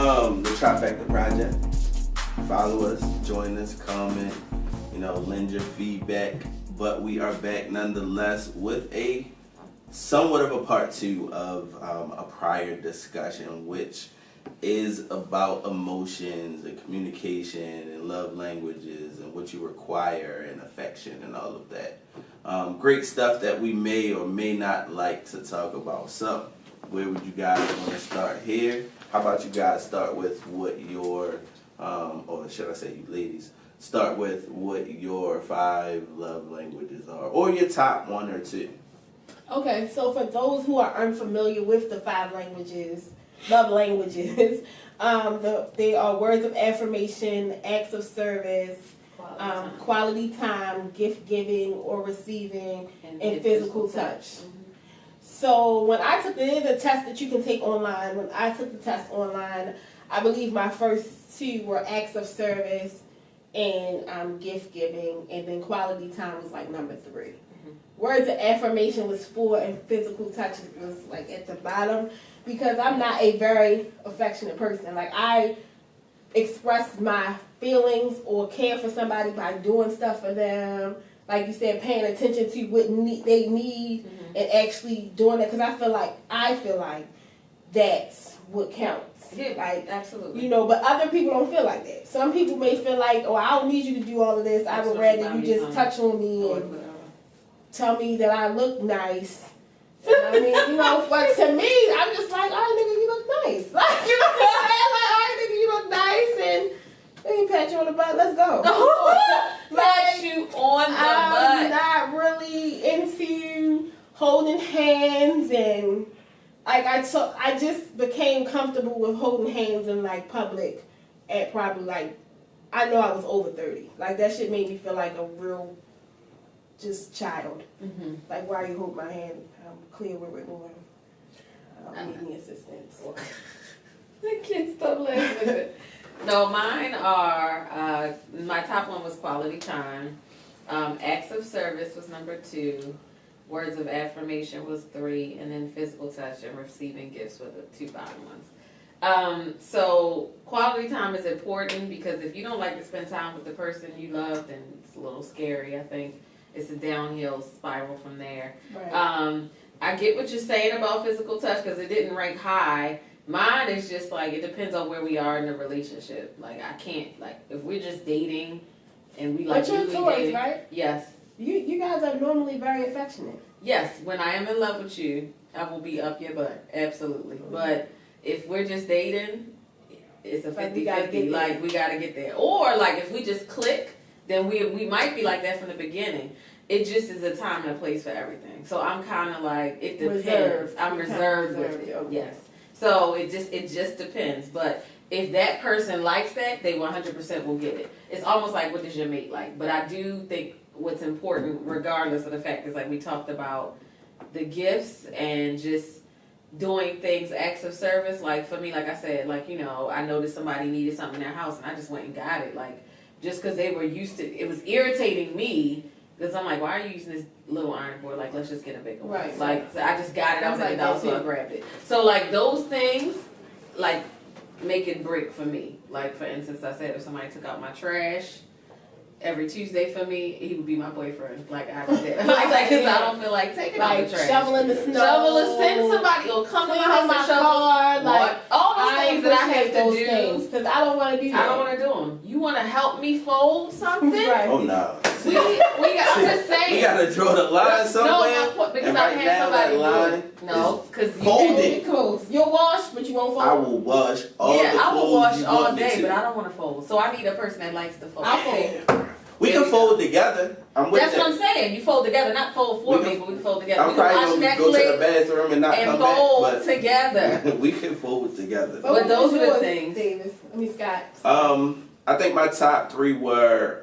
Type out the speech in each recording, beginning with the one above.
the Trifecta Project. Follow us, join us, comment, lend your feedback. But we are back nonetheless with a somewhat of a part 2 of a prior discussion, which is about emotions and communication and love languages and what you require and affection and all of that. Great stuff that we may or may not like to talk about. So, where would you guys want to start here? How about you guys start with what your, or should I say you ladies, start with what your 5 love languages are, or your top 1 or 2. Okay, so for those who are unfamiliar with the 5 love languages, they are words of affirmation, acts of service, quality time, gift giving or receiving, and physical touch. Mm-hmm. So when I took it is a test that you can take online. When I took the test online, I believe my first 2 were acts of service and gift giving, and then quality time was like number 3. Mm-hmm. Words of affirmation was 4, and physical touch was like at the bottom, because I'm not a very affectionate person. Like, I express my feelings or care for somebody by doing stuff for them, like you said, paying attention to what they need, mm-hmm. and actually doing it, because I feel like that's what counts. Yeah, like, absolutely. But other people don't feel like that. Some people may feel like, oh, I don't need you to do all of this. I would rather you just touch on me and tell me that I look nice. I mean, but to me, I'm just like, all right, nigga, you look nice. Like, you know what I'm saying? Like, all right, nigga, you look nice, and let me pat you on the butt. Let's go. Pat you on the butt. I'm not really into holding hands, and like I just became comfortable with holding hands in like public at probably like, I know I was over 30. Like, that shit made me feel like a real just child. Mm-hmm. Like, why you hold my hand? I'm clear where we're going. I don't need any assistance. I can't stop laughing. No, mine are, my top 1 was quality time. Acts of service was number 2. Words of affirmation was 3. And then physical touch and receiving gifts were the 2 bottom ones. So quality time is important, because if you don't like to spend time with the person you love, then it's a little scary, I think. It's a downhill spiral from there. Right. I get what you're saying about physical touch, because it didn't rank high. Mine is just like, it depends on where we are in the relationship. Like, I can't, like, if we're just dating and we like but you're toys, right? Yes. You guys are normally very affectionate. Yes, when I am in love with you, I will be up your butt. Absolutely. Mm-hmm. But if we're just dating, it's a 50-50. Like, we got to get there. Or, like, if we just click, then we might be like that from the beginning. It just is a time and a place for everything. So I'm kind of like, it depends. Reserved. I'm reserved with it. Okay. Yes. So it just depends. But if that person likes that, they 100% will get it. It's almost like, what does your mate like? But I do think what's important, regardless of the fact, is like we talked about the gifts and just doing things, acts of service. Like, for me, like I said, like, I noticed somebody needed something in their house, and I just went and got it. Like, just because they were used to, it was irritating me, because I'm like, why are you using this little iron board? Like, let's just get a bigger one. Right. Like, so I just got it. I was like, that so I grabbed it. So, like, those things, like, make it break for me. Like, for instance, I said if somebody took out my trash every Tuesday for me, he would be my boyfriend. Like, I did that. Like, because I don't feel like taking out the trash. Shoveling the snow. Send somebody, or come to my house and shovel. Car, like, all those things that I have to do. Because I don't want to do that. I don't want to do them. You want to help me fold something? Right. Oh, no. We got, I'm just saying. We got to draw the line somewhere. No, because and I right had now somebody that line do it. No, because fold it. You'll wash, but you won't fold. I will wash all the clothes. I will wash all want me day, to. but I don't want to fold. So I need a person that likes to fold. I'll fold. We can fold together. I'm with That's that. what I'm saying. You fold together, not fold for me, but we can fold together. I'm We can probably watch going to go to the Netflix bathroom and not and come fold back. But together. we can fold together. But those are the yours, things. Davis. Scott. I think my top 3 were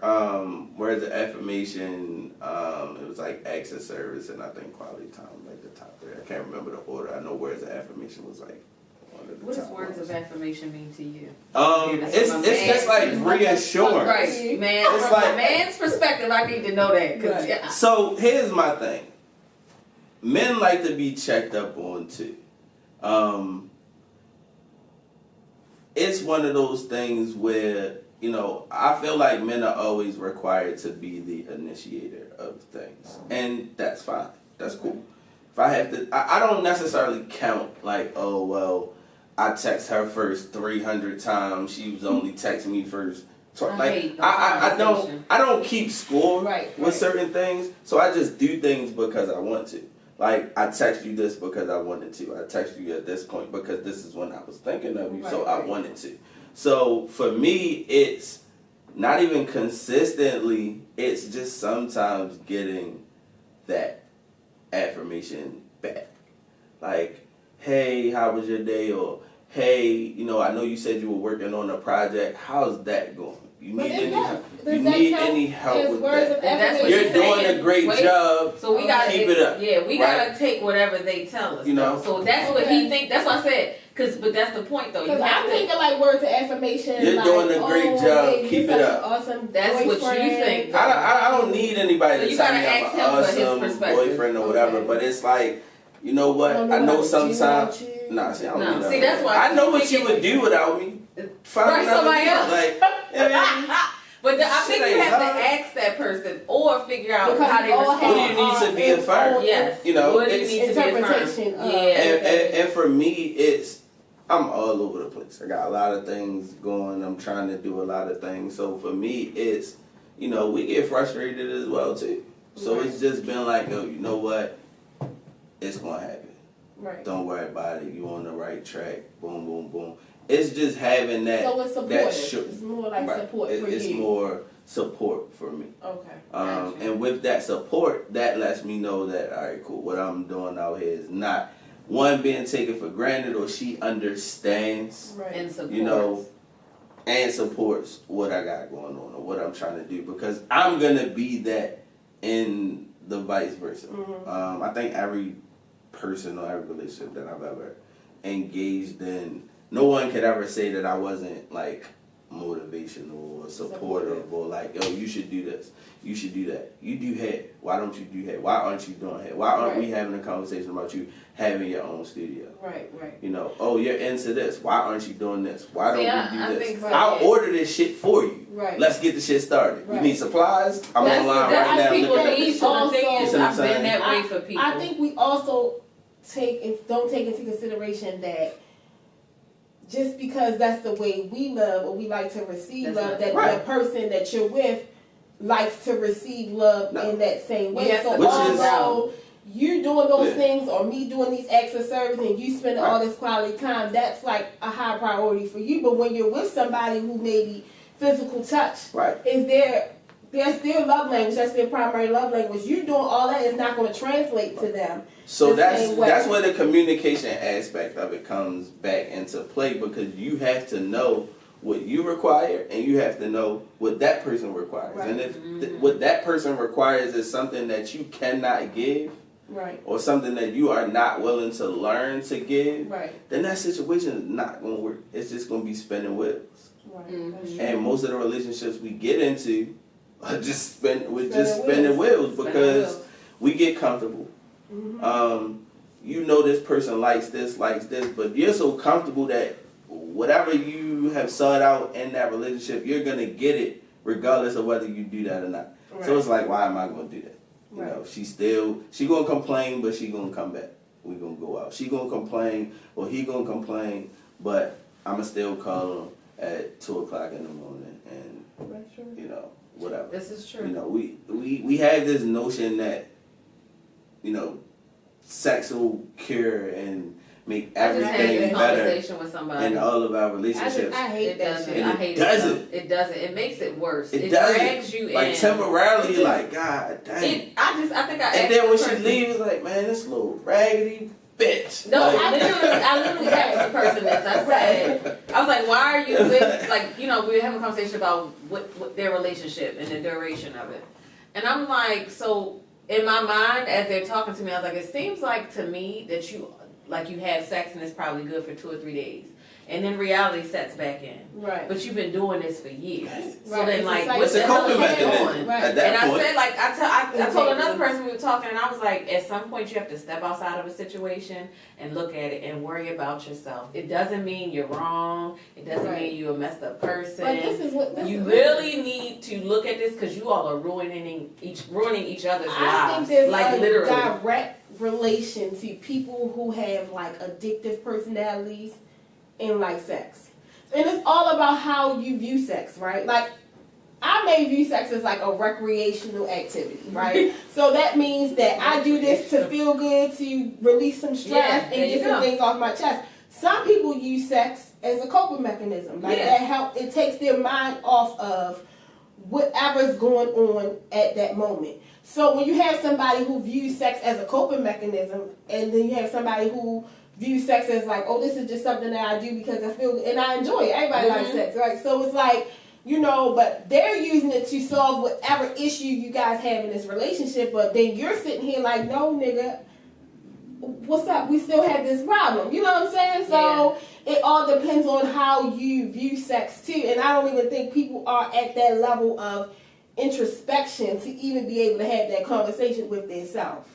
words of affirmation. It was like acts of service, and I think quality time, like the top 3. I can't remember the order. I know words of affirmation was like one of the What top does words ones. of affirmation mean to you? It's just like reassurance. Right, man. It's From like, a man's perspective, I need to know that. Cause, yeah. So here's my thing. Men like to be checked up on too. it's one of those things where, you know, I feel like men are always required to be the initiator of things. And that's fine. That's cool. If I have to, I don't necessarily count like, oh, well, I text her first 300 times. She was only texting me first. I don't keep score with certain things. So I just do things because I want to. Like, I text you this because I wanted to. I text you at this point because this is when I was thinking of you, so I wanted to. So for me, it's not even consistently, it's just sometimes getting that affirmation back. Like, hey, how was your day? Or, hey, you know, I know you said you were working on a project. How's that going? You need any help with that? That's what you're doing a great job. So we gotta keep it up. Yeah, we gotta take whatever they tell us. You know. So that's what he think. That's what I said. But that's the point though. Because I'm thinking like words of affirmation. You're doing a great job. Babe, keep it up. Awesome. That's boyfriend. what you think. I don't need anybody to tell me I'm an awesome boyfriend or whatever. But it's like, you know what? I know sometimes. Nah, see, I don't need that. See, that's why I know what you would do without me. Find somebody else. Like, but I think you have to ask that person or figure out how they respond. What do you need to be affirmed? Yes. You know, what do you need to be affirmed? And for me, it's, I'm all over the place. I got a lot of things going. I'm trying to do a lot of things. So for me, it's, you know, we get frustrated as well too. So it's just been like, oh, you know what? It's going to happen. Right. Don't worry about it. You're on the right track. Boom, boom, boom. It's just having that. So it's support. It's more like support for you. It's more support for me. Okay. And with that support, that lets me know that, all right, cool. What I'm doing out here is not, one, being taken for granted, or she understands, and supports. You know, and supports what I got going on or what I'm trying to do, because I'm gonna be that in the vice versa. Mm-hmm. I think every person or every relationship that I've ever engaged in, no one could ever say that I wasn't like motivational or supportive or like, oh, you should do this, you should do that. You do hair. Why don't you do hair? Why aren't you doing hair? Why aren't we having a conversation about you having your own studio? Right. You know, oh, you're into this. Why aren't you doing this? Why don't we do this? So, I'll order this shit for you. Right. Let's get the shit started. You need supplies? I'm online right now. People need. So the thing is, I've been that way for people. I think we also don't take into consideration that just because that's the way we love or we like to receive love, that the person that you're with likes to receive love in that same way. So although you're doing those things or me doing these acts of service and you spending all this quality time, that's like a high priority for you. But when you're with somebody who maybe physical touch is that's their love language, that's their primary love language, you're doing all that is not going to translate to them. So that's where the communication aspect of it comes back into play, because you have to know what you require and you have to know what that person requires. And if what that person requires is something that you cannot give, or something that you are not willing to learn to give, then that situation is not going to work. It's just going to be spinning wheels. And most of the relationships we get into are just spinning wheels because we get comfortable. You know this person likes this, but you're so comfortable that whatever you have sought out in that relationship, you're going to get it regardless of whether you do that or not. So it's like, why am I going to do that? You know, she going to complain, but she going to come back. We going to go out. She going to complain, or he going to complain, but I'm going to still call him at 2 o'clock in the morning and, you know, whatever. This is true. You know, we have this notion that, you know, sex will cure and make everything better with somebody in all of our relationships. I hate that shit. It doesn't. It doesn't. It makes it worse. It drags you like in. temporarily. Like, God damn. And then when she leaves, like, man, this little raggedy bitch. No, like, I literally asked the person this. I was like, why are you with, like, you know, we were having a conversation about what their relationship and the duration of it. And I'm like, so in my mind, as they're talking to me, I was like, it seems like to me that you have sex and it's probably good for 2 or 3 days. and then reality sets back in. Right. But you've been doing this for years. So Right. then, It's like, a what's the It's a hell coping are you doing? mechanism Right. at that And point. I said, like, I told another Exactly. person we were talking, and I was like, at some point you have to step outside of a situation and look at it and worry about yourself. It doesn't mean you're wrong. It doesn't Right. mean you're a messed up person. But this is what this You is, really need to look at this because you all are ruining each other's I think lives. there's Like, a literally. direct relation to people who have like addictive personalities and like sex. And it's all about how you view sex, right? Like, I may view sex as like a recreational activity, right? So that means that I do this to feel good, to release some stress, Yeah, and there you get some go. things off my chest. Some people use sex as a coping mechanism. Like Yeah. it takes their mind off of whatever's going on at that moment. So when you have somebody who views sex as a coping mechanism, and then you have somebody who views sex as like, oh, this is just something that I do because I feel and I enjoy it. Everybody likes sex, right? So it's like, you know, but they're using it to solve whatever issue you guys have in this relationship. But then you're sitting here like, no, nigga, what's up? We still have this problem. You know what I'm saying? So it all depends on how you view sex too. And I don't even think people are at that level of introspection to even be able to have that conversation with themselves.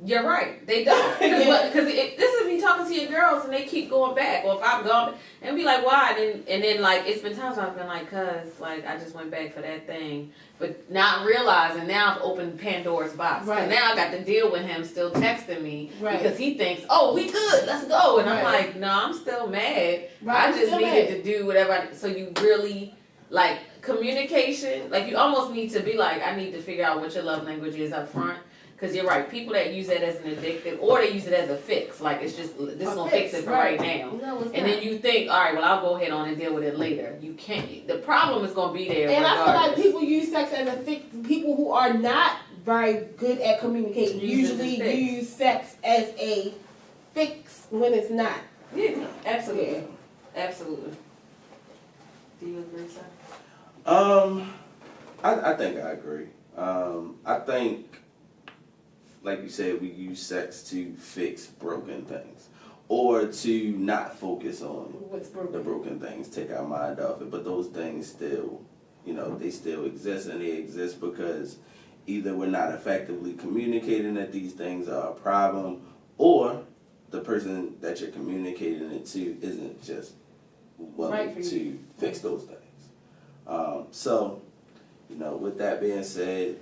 You're right. They don't. Because this is me talking to your girls and they keep going back. Or if I'm gone and be like, why? And then like, it's been times where I've been like, cuz, like, I just went back for that thing. But not realizing now I've opened Pandora's box. Right. And now I got to deal with him still texting me. Right. Because he thinks, oh, we good. Let's go. And I'm Right. like, no, I'm still mad. Right, I just still needed mad. to do whatever. So you really, like, communication. Like, you almost need to be like, I need to figure out what your love language is up front. Because you're right, people that use that as an addictive, or they use it as a fix, like it's just, this is going to fix it for right now. No, it's And not. then you think, all right, well, I'll go ahead on and deal with it later. You can't. The problem is going to be there And I feel like regardless. people use sex as a fix. People who are not very good at communicating Use it as a usually fix. use sex as a fix when it's not. Yeah, absolutely. Absolutely. Do you agree, sir? I think I agree. I think, like you said, we use sex to fix broken things, or to not focus on What's broken? the broken things, take our mind off it. But those things still, you know, they still exist, and they exist because either we're not effectively communicating that these things are a problem, or the person that you're communicating it to isn't just willing Right for to you. fix those things. So, you know, with that being said,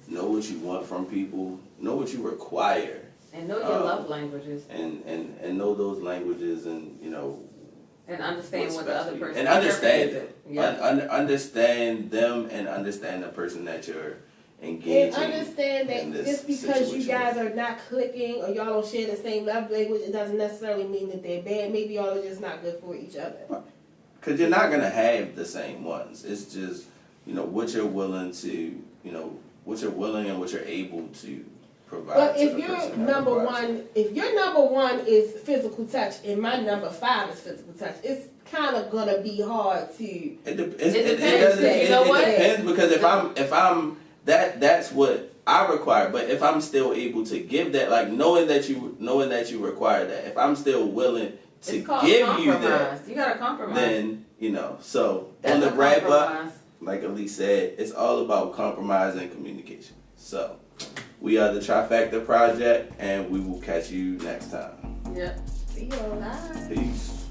know what you want from people, know what you require, And know your love languages. and know those languages, and you know, And understand what's what the best other for you. person And understand interprets it. it. Yeah. Understand them, and understand the person that you're engaging. And understand in that this just because you situation guys are not clicking or y'all don't share the same love language, it doesn't necessarily mean that they're bad. Maybe y'all are just not good for each other. Because you're not gonna have the same ones. It's just, you know, what you're willing to, you know, what you're willing and what you're able to provide. But to if the your person that number requires it. one, if your number one is physical touch and my number 5 is physical touch, it's kind of gonna be hard to. It depends, doesn't. you know what? It depends, because if I'm that's what I require. But if I'm still able to give that, like knowing that you require that, if I'm still willing to It's called give you compromise. that, You gotta compromise. then you know. So That's on the a wrap up, compromise. like Elise said, it's all about compromise and communication. So we are the Trifecta Project, and we will catch you next time. Yep. See y'all. Bye. Peace.